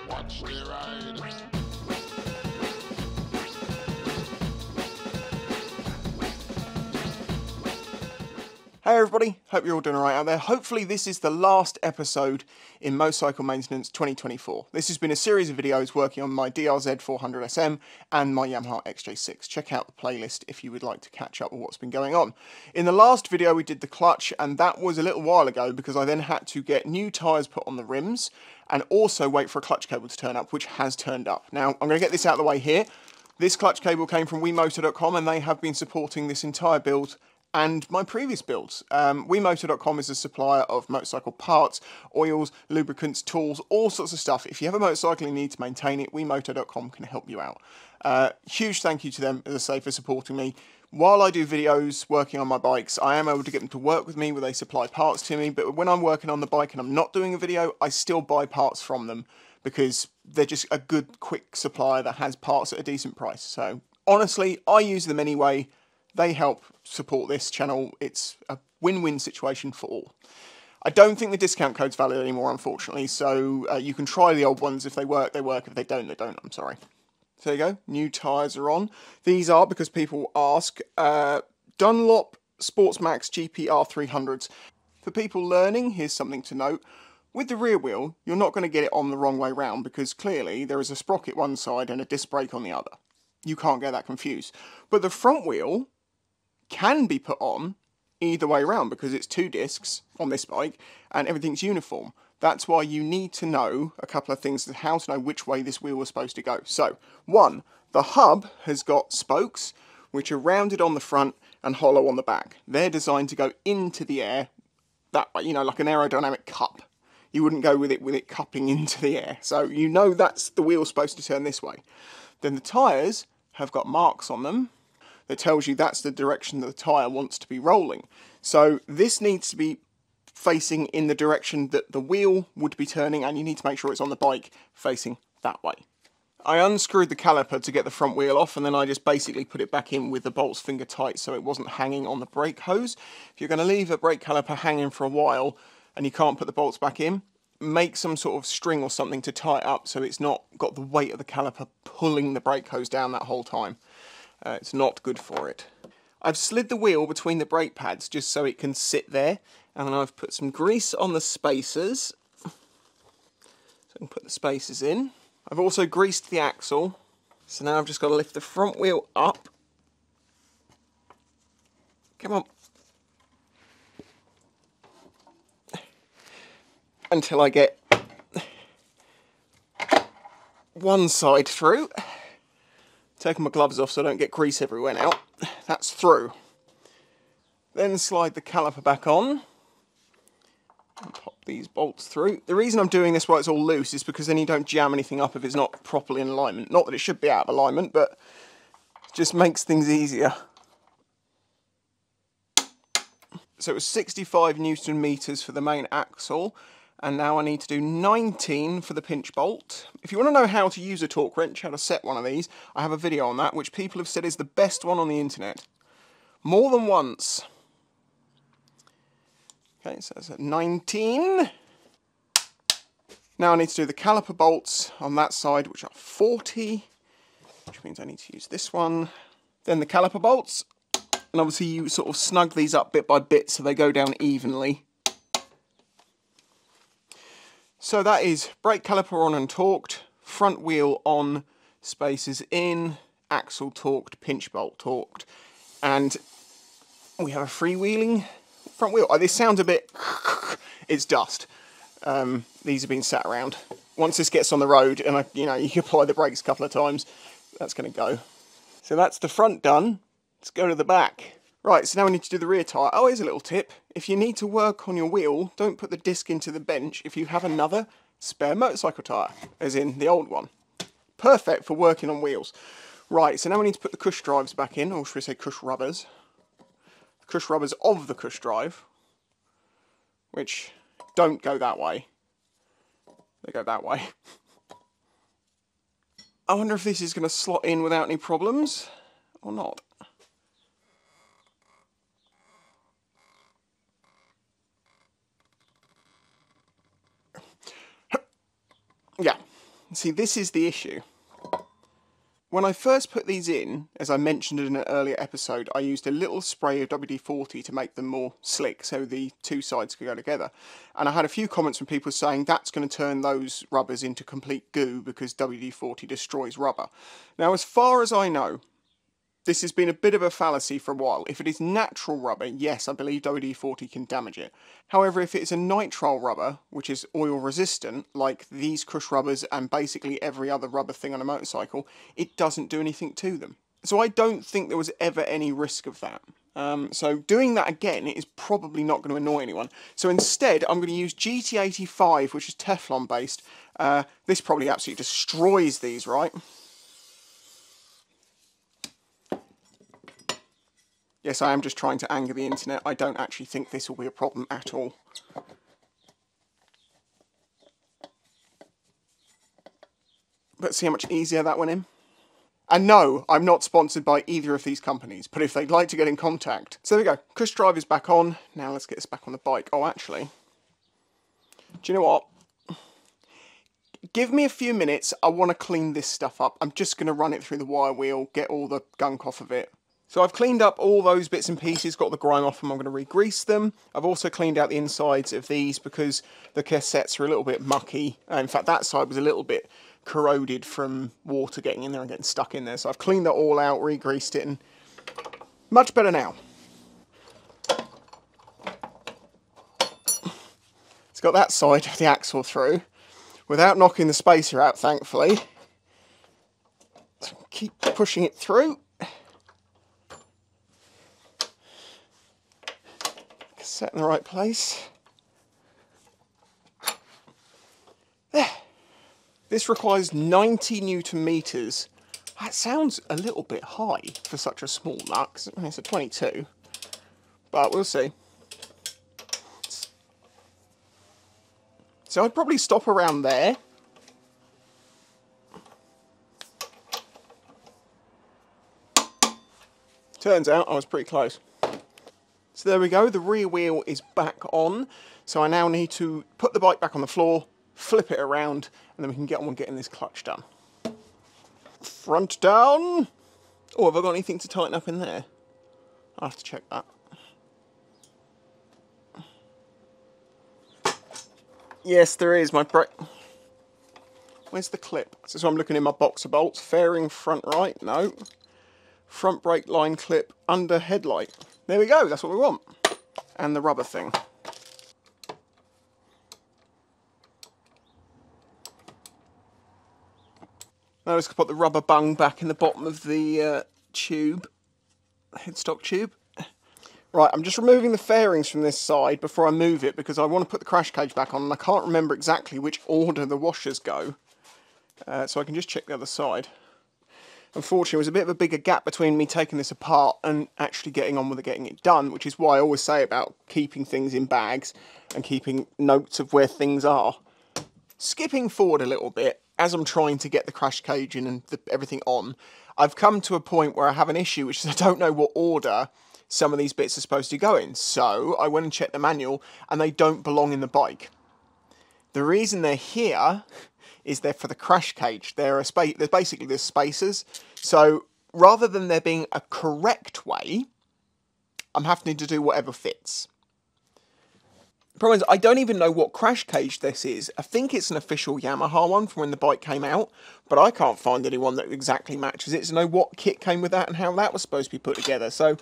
Watch me ride. Hey everybody, hope you're all doing alright out there. Hopefully this is the last episode in Motorcycle Maintenance 2024. This has been a series of videos working on my DRZ 400SM and my Yamaha XJ6. Check out the playlist if you would like to catch up with what's been going on. In the last video we did the clutch, and that was a little while ago because I then had to get new tyres put on the rims and also wait for a clutch cable to turn up, which has turned up. Now I'm going to get this out of the way here. This clutch cable came from WeMotor.com and they have been supporting this entire build and my previous builds. WeMotor.com is a supplier of motorcycle parts, oils, lubricants, tools, all sorts of stuff. If you have a motorcycle and you need to maintain it, WeMotor.com can help you out. Huge thank you to them, as I say, for supporting me. While I do videos working on my bikes, I am able to get them to work with me where they supply parts to me, but when I'm working on the bike and I'm not doing a video, I still buy parts from them because they're just a good, quick supplier that has parts at a decent price. So, honestly, I use them anyway. They help support this channel. It's a win-win situation for all. I don't think the discount code's valid anymore, unfortunately, so you can try the old ones. If they work, they work. If they don't, they don't. I'm sorry. So there you go. New tyres are on. These are, because people ask, Dunlop Sportsmax GPR 300s. For people learning, here's something to note. With the rear wheel, you're not going to get it on the wrong way round because clearly there is a sprocket one side and a disc brake on the other. You can't get that confused. But the front wheel can be put on either way around because it's two discs on this bike and everything's uniform. That's why you need to know a couple of things, how to know which way this wheel was supposed to go. So, one, the hub has got spokes which are rounded on the front and hollow on the back. They're designed to go into the air that way, you know, like an aerodynamic cup. You wouldn't go with it cupping into the air. So you know that's the wheel supposed to turn this way. Then the tyres have got marks on them that tells you that's the direction that the tyre wants to be rolling. So this needs to be facing in the direction that the wheel would be turning, and you need to make sure it's on the bike facing that way. I unscrewed the caliper to get the front wheel off, and then I just basically put it back in with the bolts finger tight so it wasn't hanging on the brake hose. If you're going to leave a brake caliper hanging for a while and you can't put the bolts back in, make some sort of string or something to tie it up so it's not got the weight of the caliper pulling the brake hose down that whole time. It's not good for it. I've slid the wheel between the brake pads just so it can sit there, and then I've put some grease on the spacers so I can put the spacers in. I've also greased the axle, so now I've just got to lift the front wheel up. Come on. Until I get one side through. Taking my gloves off so I don't get grease everywhere now. That's through. Then slide the caliper back on. And pop these bolts through. The reason I'm doing this while it's all loose is because then you don't jam anything up if it's not properly in alignment. Not that it should be out of alignment, but it just makes things easier. So it was 65 Newton meters for the main axle. And now I need to do 19 for the pinch bolt. If you want to know how to use a torque wrench, how to set one of these, I have a video on that, which people have said is the best one on the internet. More than once. Okay, so that's at 19. Now I need to do the caliper bolts on that side, which are 40, which means I need to use this one. Then the caliper bolts, and obviously you sort of snug these up bit by bit so they go down evenly. So that is brake caliper on and torqued, front wheel on, spacers in, axle torqued, pinch bolt torqued, and we have a freewheeling front wheel. Oh, this sounds a bit... it's dust. These have been sat around. Once this gets on the road and you can apply the brakes a couple of times, that's going to go. So that's the front done. Let's go to the back. Right, so now we need to do the rear tyre. Oh, here's a little tip. If you need to work on your wheel, don't put the disc into the bench if you have another spare motorcycle tyre, as in the old one. Perfect for working on wheels. Right, so now we need to put the cush drives back in, or should we say cush rubbers. The cush rubbers of the cush drive, which don't go that way. They go that way. I wonder if this is going to slot in without any problems, or not. Yeah, See, this is the issue. When I first put these in, as I mentioned in an earlier episode, I used a little spray of WD-40 to make them more slick so the two sides could go together. And I had a few comments from people saying that's going to turn those rubbers into complete goo because WD-40 destroys rubber. Now, as far as I know, this has been a bit of a fallacy for a while. If it is natural rubber, yes, I believe WD-40 can damage it. However, if it's a nitrile rubber, which is oil resistant, like these crush rubbers and basically every other rubber thing on a motorcycle, it doesn't do anything to them. So I don't think there was ever any risk of that. So doing that again is probably not going to annoy anyone. So instead, I'm going to use GT85, which is Teflon based. This probably absolutely destroys these, right? Yes, I am just trying to anger the internet. I don't actually think this will be a problem at all. But see how much easier that went in? And no, I'm not sponsored by either of these companies, but if they'd like to get in contact. So there we go, Cush Drive is back on. Now let's get this back on the bike. Oh, actually, do you know what? Give me a few minutes, I want to clean this stuff up. I'm just going to run it through the wire wheel, get all the gunk off of it. So I've cleaned up all those bits and pieces, got the grime off them, I'm going to re-grease them. I've also cleaned out the insides of these because the cassettes are a little bit mucky. In fact, that side was a little bit corroded from water getting in there and getting stuck in there. So I've cleaned that all out, re-greased it, and much better now. It's got that side of the axle through without knocking the spacer out, thankfully. So keep pushing it through. Set in the right place. There. This requires 90 Newton meters. That sounds a little bit high for such a small nut. It's a 22, but we'll see. So I'd probably stop around there. Turns out I was pretty close. So there we go, the rear wheel is back on. So I now need to put the bike back on the floor, flip it around, and then we can get on with getting this clutch done. Front down. Oh, have I got anything to tighten up in there? I'll have to check that. Yes, there is. My brake. Where's the clip? So I'm looking in my boxer bolts. Fairing front right, no. Front brake line clip under headlight. There we go, that's what we want. And the rubber thing. Now let's put the rubber bung back in the bottom of the tube, headstock tube. Right, I'm just removing the fairings from this side before I move it because I want to put the crash cage back on and I can't remember exactly which order the washers go. So I can just check the other side. Unfortunately, there was a bit of a bigger gap between me taking this apart and actually getting on with it, getting it done, which is why I always say about keeping things in bags and keeping notes of where things are. Skipping forward a little bit, as I'm trying to get the crash cage in and everything on, I've come to a point where I have an issue, which is I don't know what order some of these bits are supposed to go in. So I went and checked the manual, and they don't belong in the bike. The reason they're here is they're for the crash cage. There's basically spacers. So rather than there being a correct way, I'm having to do whatever fits. The problem is I don't even know what crash cage this is. I think it's an official Yamaha one from when the bike came out, but I can't find anyone that exactly matches it to know what kit came with that and how that was supposed to be put together. So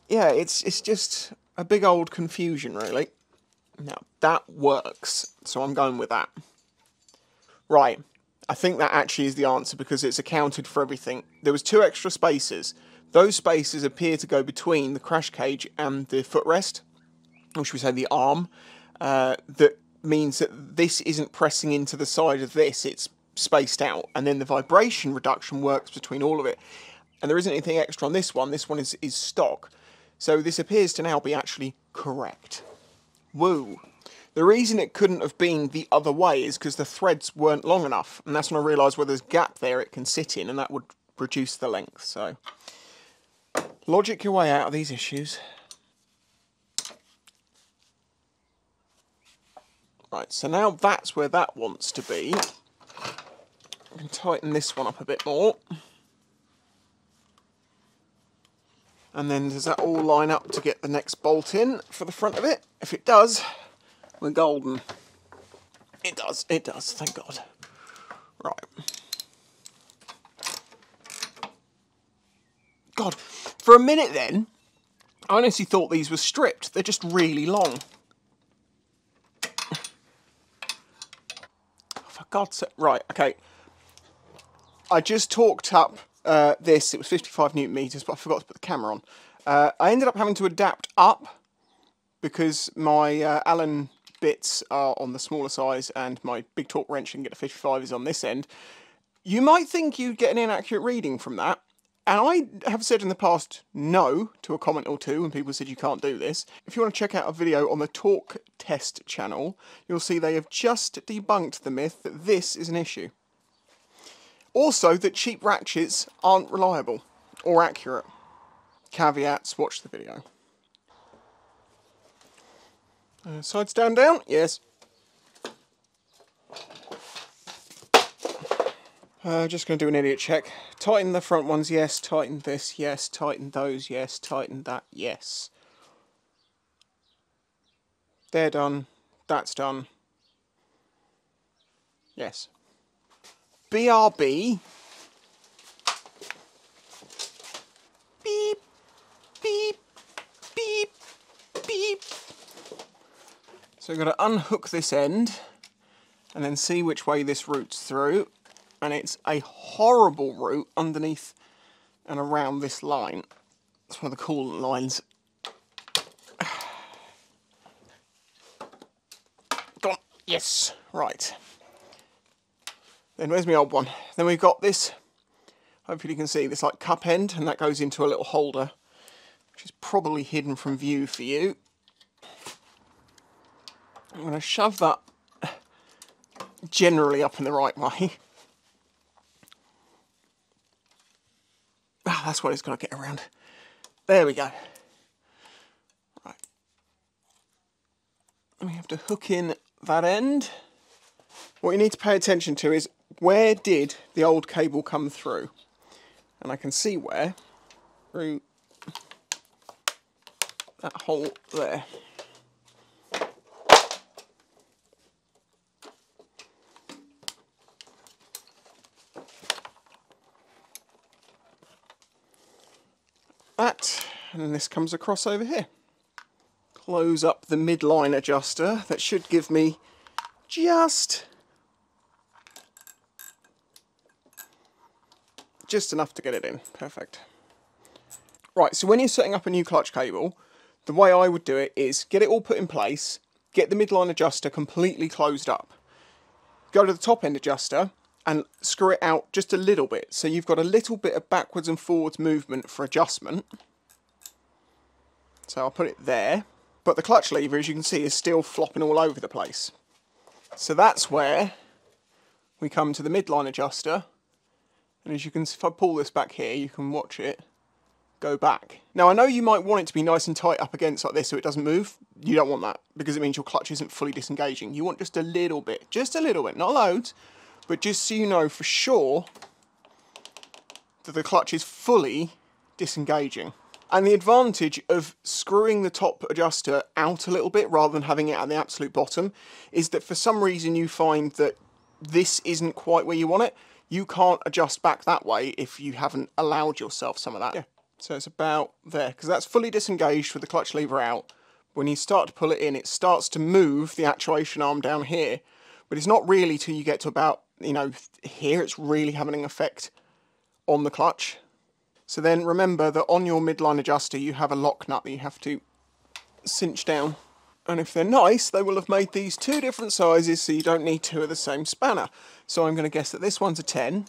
yeah, it's just a big old confusion, really. Now that works, so I'm going with that. Right, I think that actually is the answer because it's accounted for everything. There was 2 extra spacers. Those spacers appear to go between the crash cage and the footrest, or should we say the arm. That means that this isn't pressing into the side of this, it's spaced out. And then the vibration reduction works between all of it. And there isn't anything extra on this one is stock. So this appears to now be actually correct. Woo. The reason it couldn't have been the other way is because the threads weren't long enough. And that's when I realised where there's a gap there it can sit in, and that would reduce the length. So, logic your way out of these issues. Right, so now that's where that wants to be. I can tighten this one up a bit more. And then does that all line up to get the next bolt in for the front of it? If it does, we're golden. It does, thank God. Right. God, for a minute then, I honestly thought these were stripped. They're just really long. For God's sake. Right, okay. I just torqued up this. It was 55 Newton meters, but I forgot to put the camera on. I ended up having to adapt up because my Allen bits are on the smaller size and my big torque wrench and get a 55 is on this end. You might think you'd get an inaccurate reading from that. And I have said in the past no to a comment or two when people said you can't do this. If you want to check out a video on the torque test channel, you'll see they have just debunked the myth that this is an issue. Also, that cheap ratchets aren't reliable or accurate. Caveats, watch the video. Side stand down? Yes. Just going to do an idiot check. Tighten the front ones, yes. Tighten this, yes. Tighten those, yes. Tighten that, yes. They're done. That's done. Yes. BRB. Beep, beep, beep, beep. So we've got to unhook this end and then see which way this route's through. And it's a horrible route underneath and around this line. It's one of the coolant lines. Go on. Yes. Right. Then where's my old one? Then we've got this, hopefully you can see, this like cup end, and that goes into a little holder, which is probably hidden from view for you. I'm going to shove that generally up in the right way. Ah, that's what it's got to get around. There we go. Right. And we have to hook in that end. What you need to pay attention to is where did the old cable come through? And I can see where, through that hole there. That, and then this comes across over here. Close up the midline adjuster. That should give me just enough to get it in. Perfect. Right, so when you're setting up a new clutch cable, the way I would do it is get it all put in place, get the midline adjuster completely closed up. Go to the top end adjuster and screw it out just a little bit, so you've got a little bit of backwards and forwards movement for adjustment. So I'll put it there, but the clutch lever, as you can see, is still flopping all over the place. So that's where we come to the midline adjuster, and as you can see, if I pull this back here, you can watch it go back. Now I know you might want it to be nice and tight up against like this so it doesn't move. You don't want that, because it means your clutch isn't fully disengaging. You want just a little bit, not loads, but just so you know for sure that the clutch is fully disengaging. And the advantage of screwing the top adjuster out a little bit rather than having it at the absolute bottom is that for some reason you find that this isn't quite where you want it. You can't adjust back that way if you haven't allowed yourself some of that. Yeah. So it's about there, because that's fully disengaged with the clutch lever out. When you start to pull it in, it starts to move the actuation arm down here, but it's not really till you get to about, you know, here it's really having an effect on the clutch. So then remember that on your midline adjuster you have a lock nut that you have to cinch down. And if they're nice, they will have made these two different sizes so you don't need two of the same spanner. So I'm going to guess that this one's a 10,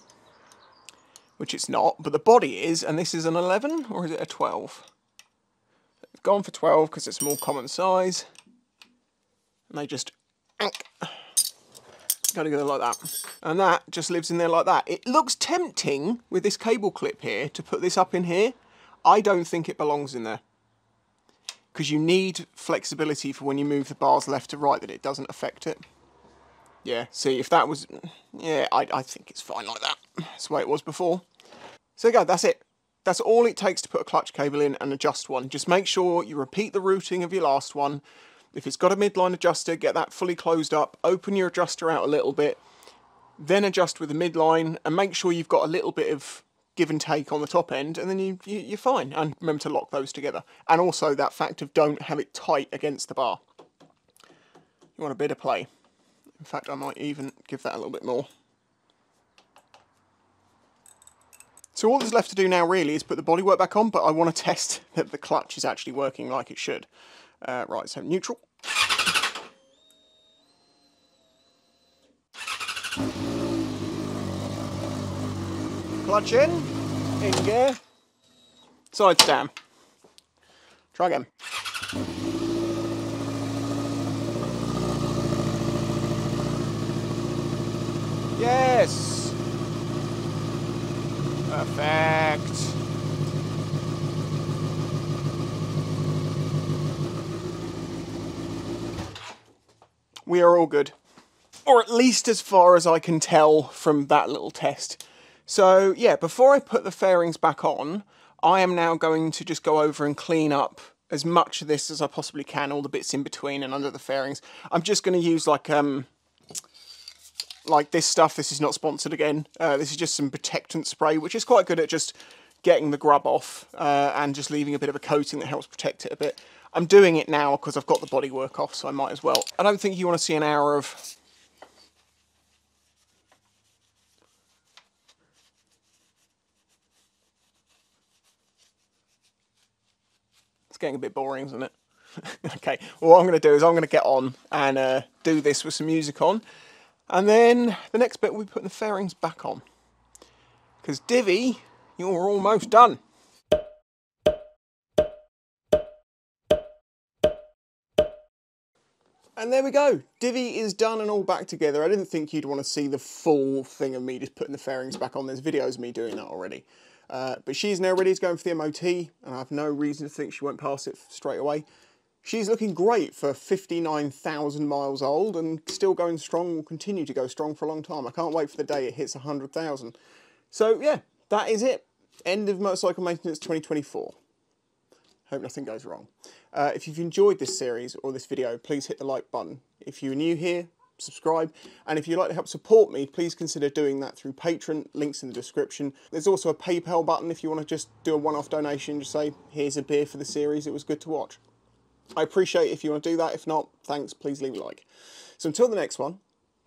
which it's not, but the body is, and this is an 11, or is it a 12? I've gone for 12 because it's a more common size. And they just go together like that. And that just lives in there like that. It looks tempting with this cable clip here to put this up in here. I don't think it belongs in there, because you need flexibility for when you move the bars left to right that it doesn't affect it. Yeah, see, if that was... Yeah, I think it's fine like that. That's the way it was before. So there you go, that's it. That's all it takes to put a clutch cable in and adjust one. Just make sure you repeat the routing of your last one. If it's got a midline adjuster, get that fully closed up. Open your adjuster out a little bit. Then adjust with the midline and make sure you've got a little bit of give and take on the top end, and then you're fine. And remember to lock those together. And also that fact of don't have it tight against the bar. You want a bit of play. In fact, I might even give that a little bit more. So all there's left to do now really is put the bodywork back on, but I want to test that the clutch is actually working like it should. Right, so neutral. Clutch in gear, side stand. Try again. Yes! Perfect. We are all good. Or at least as far as I can tell from that little test. So yeah, before I put the fairings back on, I am now going to just go over and clean up as much of this as I possibly can, all the bits in between and under the fairings. I'm just going to use like this stuff. This is not sponsored again. This is just some protectant spray, which is quite good at just getting the grub off and just leaving a bit of a coating that helps protect it a bit. I'm doing it now because I've got the bodywork off, so I might as well. I don't think you want to see an hour of... It's getting a bit boring, isn't it? Okay, well, what I'm going to do is I'm going to get on and do this with some music on. And then the next bit we'll be putting the fairings back on. Because Divvy, you're almost done. And there we go. Divvy is done and all back together. I didn't think you'd want to see the full thing of me just putting the fairings back on. There's videos of me doing that already. But she's now ready to go in for the MOT, and I have no reason to think she won't pass it straight away. She's looking great for 59,000 miles old and still going strong, will continue to go strong for a long time. I can't wait for the day it hits 100,000. So yeah, that is it. End of Motorcycle Maintenance 2024. Hope nothing goes wrong. If you've enjoyed this series or this video, please hit the like button. If you're new here, subscribe. And if you'd like to help support me, please consider doing that through Patreon. Links in the description. There's also a PayPal button if you want to just do a one-off donation. Just say, here's a beer for the series. It was good to watch. I appreciate if you want to do that. If not, thanks. Please leave a like. So until the next one,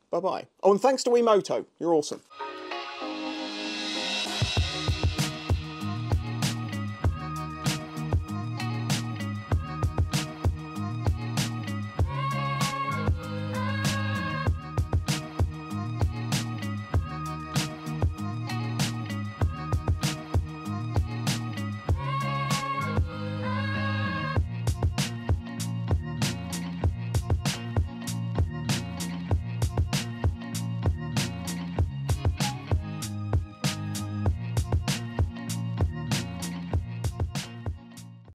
bye-bye. Oh, and thanks to Wiimoto. You're awesome.